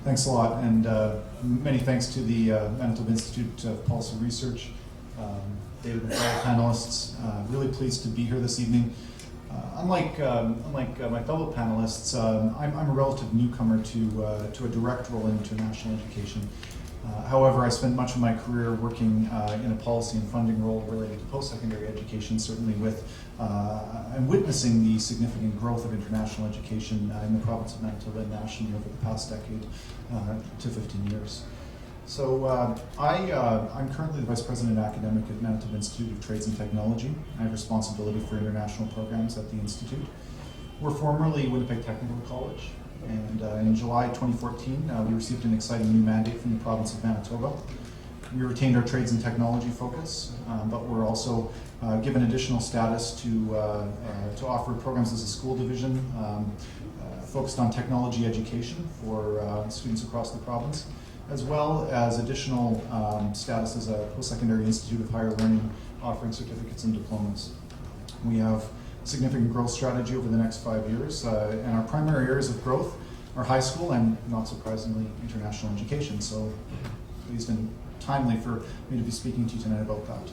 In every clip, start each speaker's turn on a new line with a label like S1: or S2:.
S1: Thanks a lot, and many thanks to the Manitoba Institute of Policy Research, David and fellow panelists. Really pleased to be here this evening. Unlike my fellow panelists, I'm a relative newcomer to a direct role in international education. However, I spent much of my career working in a policy and funding role related to post-secondary education, certainly with and witnessing the significant growth of international education in the province of Manitoba and nationally over the past decade to 15 years. So I'm currently the Vice President Academic at Manitoba Institute of Trades and Technology. I have responsibility for international programs at the Institute. We're formerly Winnipeg Technical College, and in July 2014 we received an exciting new mandate from the province of Manitoba. We retained our trades and technology focus, but we're also given additional status to offer programs as a school division focused on technology education for students across the province, as well as additional status as a post-secondary institute of higher learning offering certificates and diplomas. We have significant growth strategy over the next 5 years, and our primary areas of growth are high school and, not surprisingly, international education. So pleased and timely for me to be speaking to you tonight about that.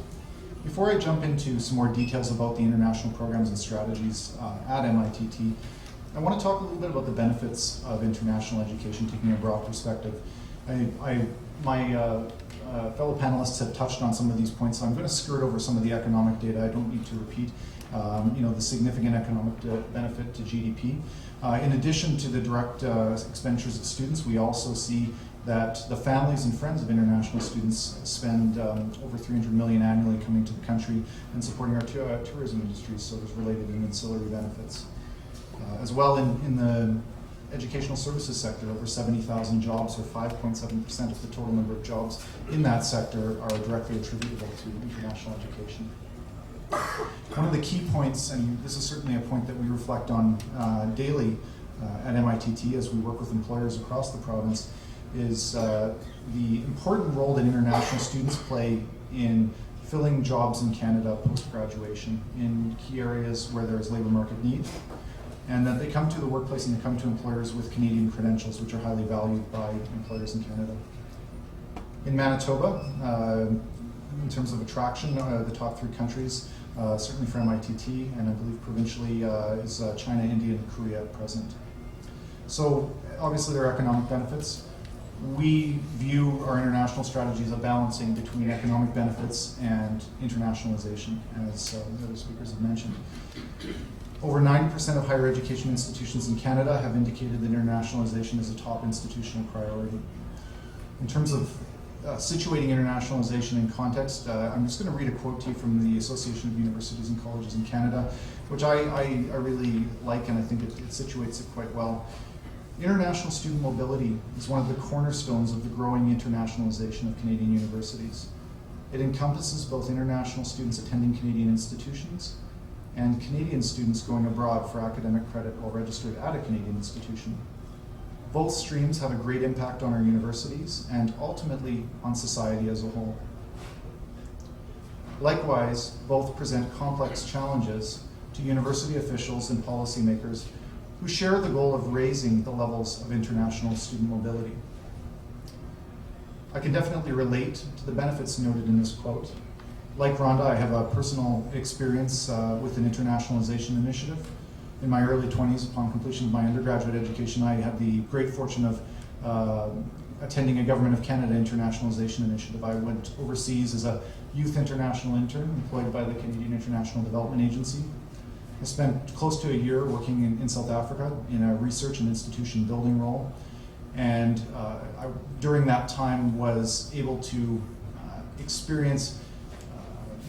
S1: Before I jump into some more details about the international programs and strategies at MITT, I want to talk a little bit about the benefits of international education, taking a broad perspective. My fellow panelists have touched on some of these points, so I'm going to skirt over some of the economic data. I don't need to repeat the significant economic benefit to GDP. In addition to the direct expenditures of students, we also see that the families and friends of international students spend over $300 million annually coming to the country and supporting our tourism industry, so there's related and ancillary benefits. As well, in the educational services sector, over 70,000 jobs, or 5.7% of the total number of jobs in that sector, are directly attributable to international education. One of the key points, and this is certainly a point that we reflect on daily at MITT as we work with employers across the province, is the important role that international students play in filling jobs in Canada post-graduation in key areas where there is labor market need, and that they come to the workplace and they come to employers with Canadian credentials, which are highly valued by employers in Canada. In Manitoba, in terms of attraction, the top 3 countries, certainly for MITT, and I believe provincially, is China, India, and Korea at present. So obviously there are economic benefits. We view our international strategy as a balancing between economic benefits and internationalization, as the other speakers have mentioned. Over 90% of higher education institutions in Canada have indicated that internationalization is a top institutional priority. In terms of situating internationalization in context, I'm just going to read a quote to you from the Association of Universities and Colleges in Canada, which I really like, and I think it situates it quite well. International student mobility is one of the cornerstones of the growing internationalization of Canadian universities. It encompasses both international students attending Canadian institutions and Canadian students going abroad for academic credit while registered at a Canadian institution. Both streams have a great impact on our universities and ultimately on society as a whole. Likewise, both present complex challenges to university officials and policymakers who share the goal of raising the levels of international student mobility. I can definitely relate to the benefits noted in this quote. Like Rhonda, I have a personal experience with an internationalization initiative. In my early 20s, upon completion of my undergraduate education, I had the great fortune of attending a Government of Canada internationalization initiative. I went overseas as a youth international intern employed by the Canadian International Development Agency. I spent close to a year working in South Africa in a research and institution building role, and during that time was able to experience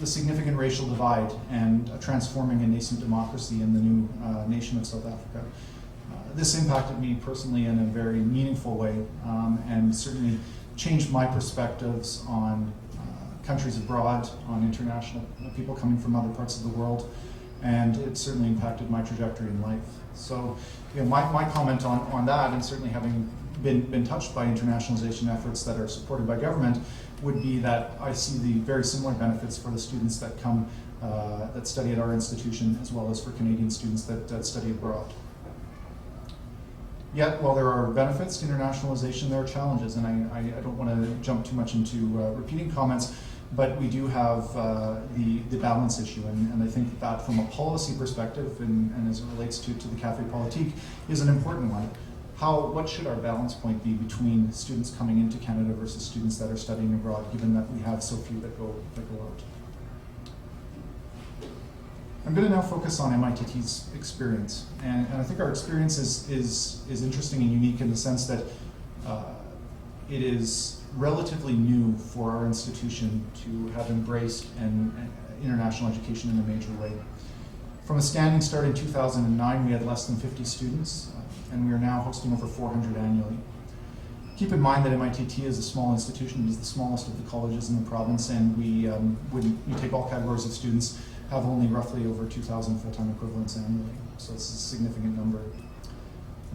S1: the significant racial divide and transforming a nascent democracy in the new nation of South Africa. This impacted me personally in a very meaningful way, and certainly changed my perspectives on countries abroad, on international people coming from other parts of the world, and it certainly impacted my trajectory in life. So, my comment on that, and certainly having been touched by internationalization efforts that are supported by government, would be that I see the very similar benefits for the students that come, that study at our institution, as well as for Canadian students that study abroad. Yet, while there are benefits to internationalization, there are challenges, and I don't want to jump too much into repeating comments, but we do have the balance issue, and I think that from a policy perspective, and as it relates to the Café Politique, is an important one. What should our balance point be between students coming into Canada versus students that are studying abroad, given that we have so few that go out? I'm going to now focus on MITT's experience, and I think our experience is interesting and unique in the sense that it is relatively new for our institution to have embraced international education in a major way. From a standing start in 2009, we had less than 50 students, and we are now hosting over 400 annually. Keep in mind that MITT is a small institution. It is the smallest of the colleges in the province, and we, when you take all categories of students, have only roughly over 2,000 full-time equivalents annually. So it's a significant number.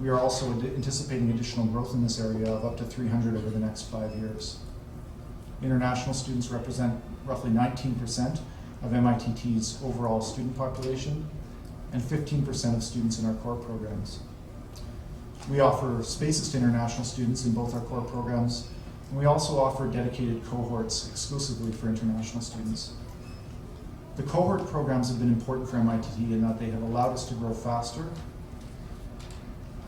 S1: We are also anticipating additional growth in this area of up to 300 over the next 5 years. International students represent roughly 19% of MITT's overall student population and 15% of students in our core programs. We offer spaces to international students in both our core programs, and we also offer dedicated cohorts exclusively for international students. The cohort programs have been important for MITT in that they have allowed us to grow faster,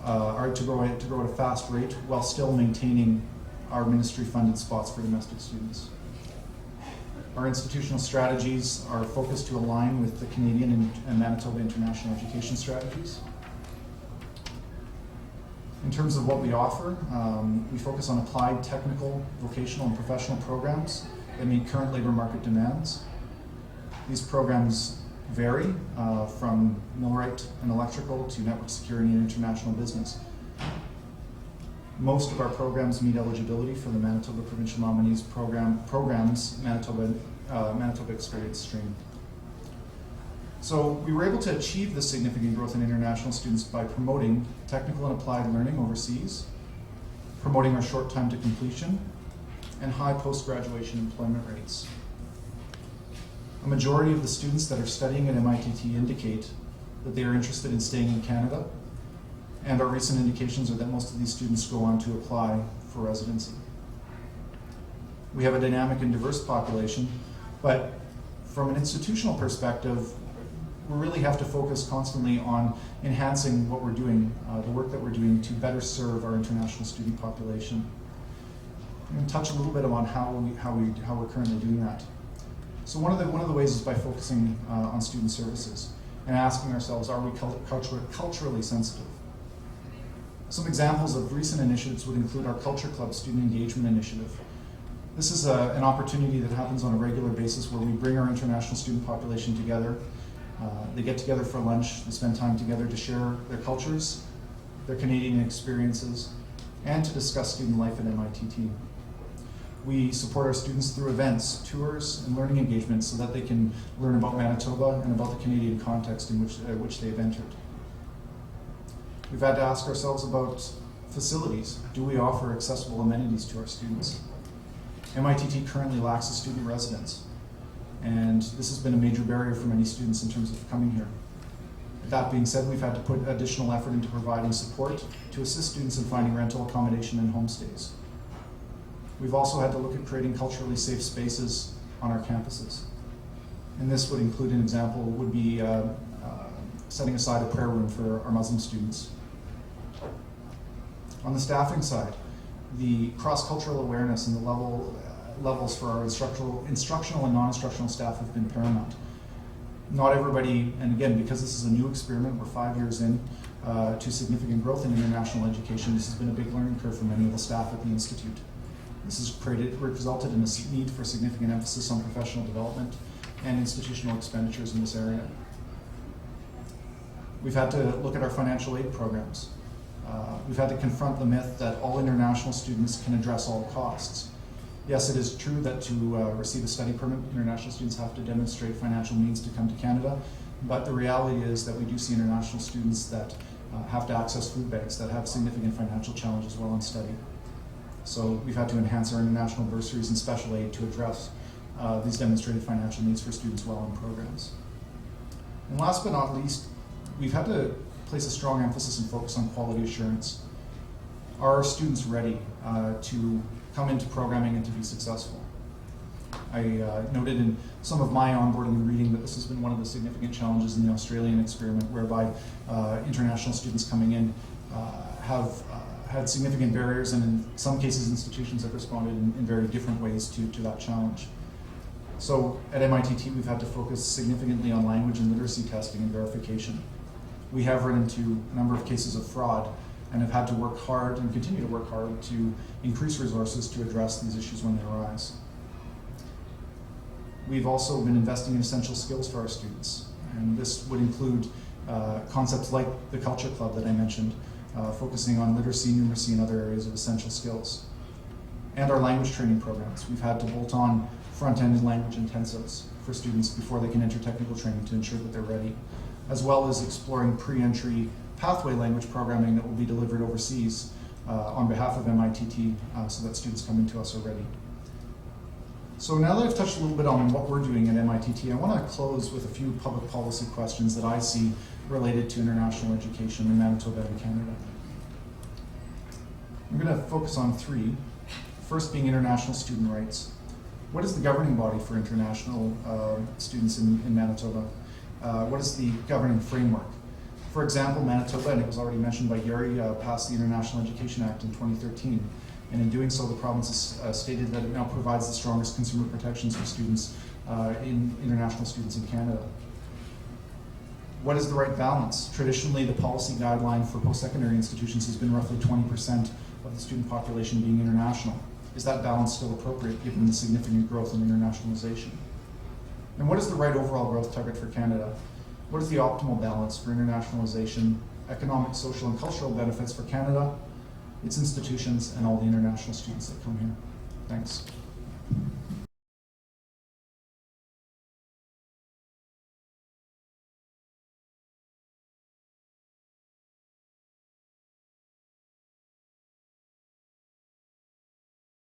S1: or to grow at a fast rate while still maintaining our ministry-funded spots for domestic students. Our institutional strategies are focused to align with the Canadian and Manitoba international education strategies. In terms of what we offer, we focus on applied technical, vocational, and professional programs that meet current labor market demands. These programs vary from millwright and electrical to network security and international business. Most of our programs meet eligibility for the Manitoba Provincial Nominees Program's Manitoba Experience Stream. So we were able to achieve this significant growth in international students by promoting technical and applied learning overseas, promoting our short time to completion, and high post-graduation employment rates. A majority of the students that are studying at MITT indicate that they are interested in staying in Canada, and our recent indications are that most of these students go on to apply for residency. We have a dynamic and diverse population, but from an institutional perspective, we really have to focus constantly on enhancing what we're doing, the work that we're doing to better serve our international student population. I'm going to touch a little bit on how we're currently doing that. So one of the ways is by focusing on student services and asking ourselves, are we culturally sensitive? Some examples of recent initiatives would include our Culture Club Student Engagement Initiative. This is an opportunity that happens on a regular basis where we bring our international student population together. They get together for lunch, they spend time together to share their cultures, their Canadian experiences, and to discuss student life at MITT. We support our students through events, tours, and learning engagements so that they can learn about Manitoba and about the Canadian context in which they've entered. We've had to ask ourselves about facilities. Do we offer accessible amenities to our students? MITT currently lacks a student residence, and this has been a major barrier for many students in terms of coming here. That being said, we've had to put additional effort into providing support to assist students in finding rental accommodation and homestays. We've also had to look at creating culturally safe spaces on our campuses. And this would include, an example, would be setting aside a prayer room for our Muslim students. On the staffing side, the cross-cultural awareness and the levels for our instructional and non-instructional staff have been paramount. Not everybody, and again, because this is a new experiment, we're 5 years in to significant growth in international education, this has been a big learning curve for many of the staff at the Institute. This has resulted in a need for significant emphasis on professional development and institutional expenditures in this area. We've had to look at our financial aid programs. We've had to confront the myth that all international students can address all costs. Yes, it is true that to receive a study permit, international students have to demonstrate financial means to come to Canada, but the reality is that we do see international students that have to access food banks, that have significant financial challenges while on study. So we've had to enhance our international bursaries and special aid to address these demonstrated financial needs for students while in programs. And last but not least, we've had to place a strong emphasis and focus on quality assurance. Are our students ready to come into programming and to be successful? I noted in some of my onboarding and reading that this has been one of the significant challenges in the Australian experiment, whereby international students coming in have had significant barriers, and in some cases institutions have responded in very different ways to that challenge. So at MITT we've had to focus significantly on language and literacy testing and verification. We have run into a number of cases of fraud and have had to work hard and continue to work hard to increase resources to address these issues when they arise. We've also been investing in essential skills for our students, and this would include concepts like the Culture Club that I mentioned, focusing on literacy, numeracy, and other areas of essential skills. And our language training programs. We've had to bolt on front-end language intensives for students before they can enter technical training to ensure that they're ready, as well as exploring pre-entry pathway language programming that will be delivered overseas on behalf of MITT so that students coming to us are ready. So now that I've touched a little bit on what we're doing at MITT, I want to close with a few public policy questions that I see related to international education in Manitoba and Canada. I'm going to focus on three. First being international student rights. What is the governing body for international students in Manitoba? What is the governing framework? For example, Manitoba, and it was already mentioned by Gary, passed the International Education Act in 2013. And in doing so, the province has stated that it now provides the strongest consumer protections for students, international students in Canada. What is the right balance? Traditionally, the policy guideline for post-secondary institutions has been roughly 20% of the student population being international. Is that balance still appropriate given the significant growth in internationalization? And what is the right overall growth target for Canada? What is the optimal balance for internationalization, economic, social, and cultural benefits for Canada, its institutions, and all the international students that come here? Thanks.